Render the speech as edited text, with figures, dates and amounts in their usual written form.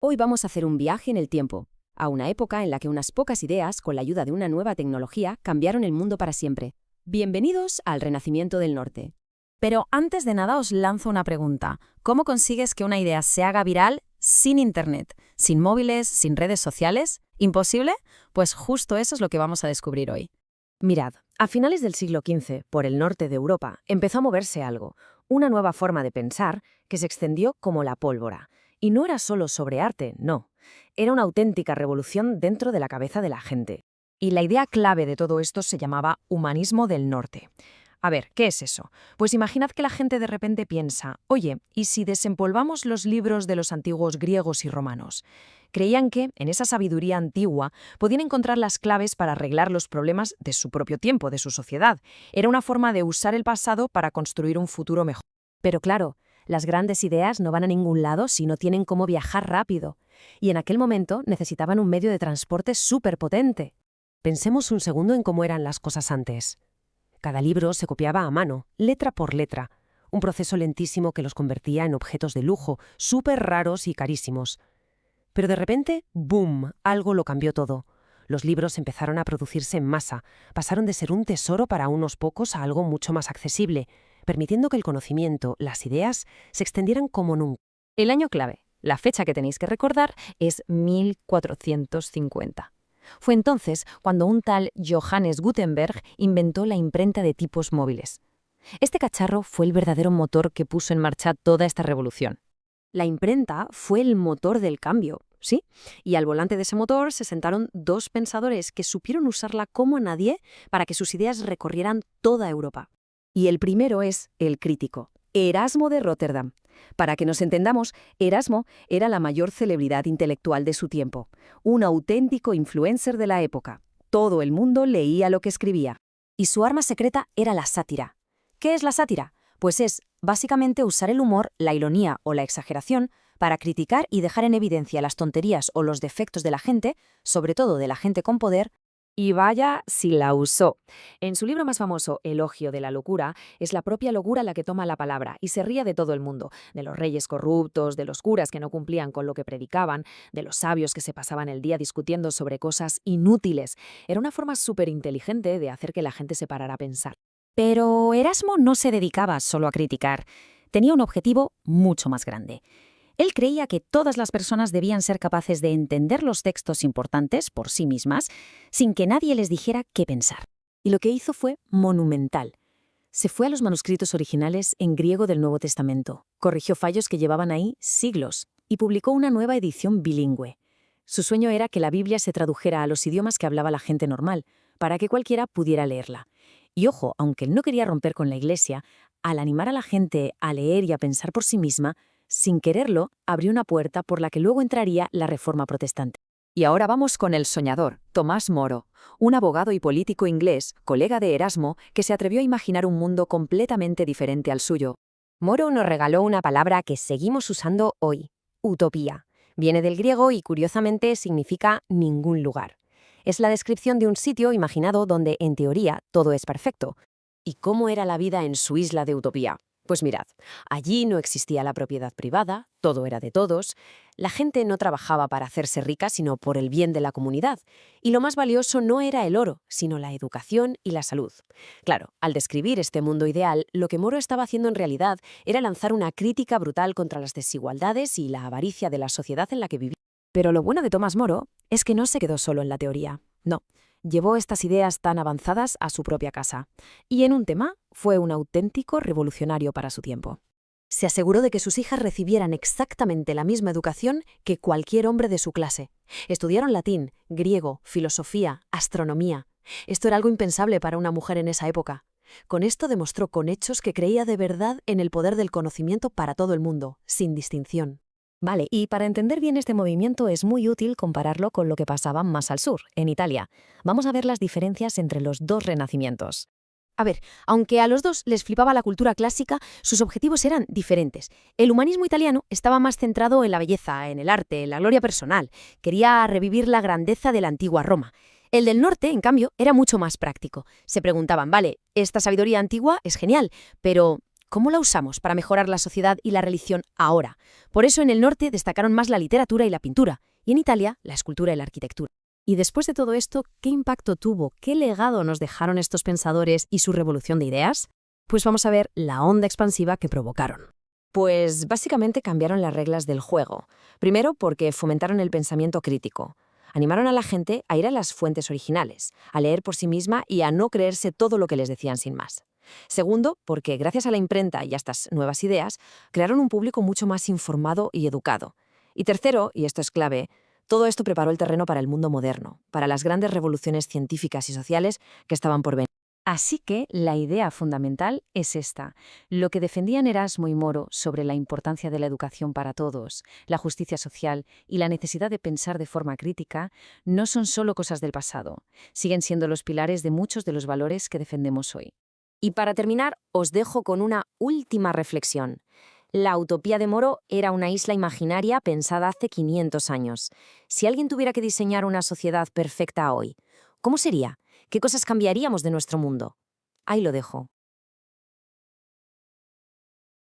Hoy vamos a hacer un viaje en el tiempo, a una época en la que unas pocas ideas, con la ayuda de una nueva tecnología, cambiaron el mundo para siempre. Bienvenidos al Renacimiento del Norte. Pero antes de nada os lanzo una pregunta. ¿Cómo consigues que una idea se haga viral sin Internet, sin móviles, sin redes sociales? ¿Imposible? Pues justo eso es lo que vamos a descubrir hoy. Mirad, a finales del siglo XV, por el norte de Europa, empezó a moverse algo, una nueva forma de pensar que se extendió como la pólvora. Y no era solo sobre arte, no. Era una auténtica revolución dentro de la cabeza de la gente. Y la idea clave de todo esto se llamaba humanismo del norte. A ver, ¿qué es eso? Pues imaginad que la gente de repente piensa, oye, ¿y si desempolvamos los libros de los antiguos griegos y romanos? Creían que, en esa sabiduría antigua, podían encontrar las claves para arreglar los problemas de su propio tiempo, de su sociedad. Era una forma de usar el pasado para construir un futuro mejor. Pero claro, las grandes ideas no van a ningún lado si no tienen cómo viajar rápido. Y en aquel momento necesitaban un medio de transporte súper potente. Pensemos un segundo en cómo eran las cosas antes. Cada libro se copiaba a mano, letra por letra, un proceso lentísimo que los convertía en objetos de lujo, súper raros y carísimos. Pero de repente, ¡boom!, algo lo cambió todo. Los libros empezaron a producirse en masa, pasaron de ser un tesoro para unos pocos a algo mucho más accesible, permitiendo que el conocimiento, las ideas, se extendieran como nunca. El año clave, la fecha que tenéis que recordar, es 1450. Fue entonces cuando un tal Johannes Gutenberg inventó la imprenta de tipos móviles. Este cacharro fue el verdadero motor que puso en marcha toda esta revolución. La imprenta fue el motor del cambio, ¿sí? Y al volante de ese motor se sentaron dos pensadores que supieron usarla como nadie para que sus ideas recorrieran toda Europa. Y el primero es el crítico, Erasmo de Róterdam. Para que nos entendamos, Erasmo era la mayor celebridad intelectual de su tiempo, un auténtico influencer de la época. Todo el mundo leía lo que escribía. Y su arma secreta era la sátira. ¿Qué es la sátira? Pues es, básicamente, usar el humor, la ironía o la exageración para criticar y dejar en evidencia las tonterías o los defectos de la gente, sobre todo de la gente con poder. Y vaya si la usó. En su libro más famoso, Elogio de la locura, es la propia locura la que toma la palabra y se ríe de todo el mundo, de los reyes corruptos, de los curas que no cumplían con lo que predicaban, de los sabios que se pasaban el día discutiendo sobre cosas inútiles. Era una forma súper inteligente de hacer que la gente se parara a pensar. Pero Erasmo no se dedicaba solo a criticar. Tenía un objetivo mucho más grande. Él creía que todas las personas debían ser capaces de entender los textos importantes por sí mismas, sin que nadie les dijera qué pensar. Y lo que hizo fue monumental. Se fue a los manuscritos originales en griego del Nuevo Testamento, corrigió fallos que llevaban ahí siglos y publicó una nueva edición bilingüe. Su sueño era que la Biblia se tradujera a los idiomas que hablaba la gente normal, para que cualquiera pudiera leerla. Y ojo, aunque él no quería romper con la Iglesia, al animar a la gente a leer y a pensar por sí misma, sin quererlo, abrió una puerta por la que luego entraría la Reforma Protestante. Y ahora vamos con el soñador, Tomás Moro, un abogado y político inglés, colega de Erasmo, que se atrevió a imaginar un mundo completamente diferente al suyo. Moro nos regaló una palabra que seguimos usando hoy, utopía. Viene del griego y curiosamente significa ningún lugar. Es la descripción de un sitio imaginado donde, en teoría, todo es perfecto. ¿Y cómo era la vida en su isla de utopía? Pues mirad, allí no existía la propiedad privada, todo era de todos, la gente no trabajaba para hacerse rica sino por el bien de la comunidad, y lo más valioso no era el oro, sino la educación y la salud. Claro, al describir este mundo ideal, lo que Moro estaba haciendo en realidad era lanzar una crítica brutal contra las desigualdades y la avaricia de la sociedad en la que vivía. Pero lo bueno de Tomás Moro es que no se quedó solo en la teoría, no. Llevó estas ideas tan avanzadas a su propia casa. Y en un tema fue un auténtico revolucionario para su tiempo. Se aseguró de que sus hijas recibieran exactamente la misma educación que cualquier hombre de su clase. Estudiaron latín, griego, filosofía, astronomía. Esto era algo impensable para una mujer en esa época. Con esto demostró con hechos que creía de verdad en el poder del conocimiento para todo el mundo, sin distinción. Vale, y para entender bien este movimiento es muy útil compararlo con lo que pasaba más al sur, en Italia. Vamos a ver las diferencias entre los dos renacimientos. A ver, aunque a los dos les flipaba la cultura clásica, sus objetivos eran diferentes. El humanismo italiano estaba más centrado en la belleza, en el arte, en la gloria personal. Quería revivir la grandeza de la antigua Roma. El del norte, en cambio, era mucho más práctico. Se preguntaban, vale, esta sabiduría antigua es genial, pero ¿Cómo la usamos para mejorar la sociedad y la religión ahora? Por eso en el norte destacaron más la literatura y la pintura, y en Italia la escultura y la arquitectura. Y después de todo esto, ¿qué impacto tuvo? ¿Qué legado nos dejaron estos pensadores y su revolución de ideas? Pues vamos a ver la onda expansiva que provocaron. Pues básicamente cambiaron las reglas del juego. Primero porque fomentaron el pensamiento crítico. Animaron a la gente a ir a las fuentes originales, a leer por sí misma y a no creerse todo lo que les decían sin más. Segundo, porque gracias a la imprenta y a estas nuevas ideas, crearon un público mucho más informado y educado. Y tercero, y esto es clave, todo esto preparó el terreno para el mundo moderno, para las grandes revoluciones científicas y sociales que estaban por venir. Así que la idea fundamental es esta. Lo que defendían Erasmo y Moro sobre la importancia de la educación para todos, la justicia social y la necesidad de pensar de forma crítica no son solo cosas del pasado. Siguen siendo los pilares de muchos de los valores que defendemos hoy. Y para terminar, os dejo con una última reflexión. La utopía de Moro era una isla imaginaria pensada hace 500 años. Si alguien tuviera que diseñar una sociedad perfecta hoy, ¿cómo sería? ¿Qué cosas cambiaríamos de nuestro mundo? Ahí lo dejo.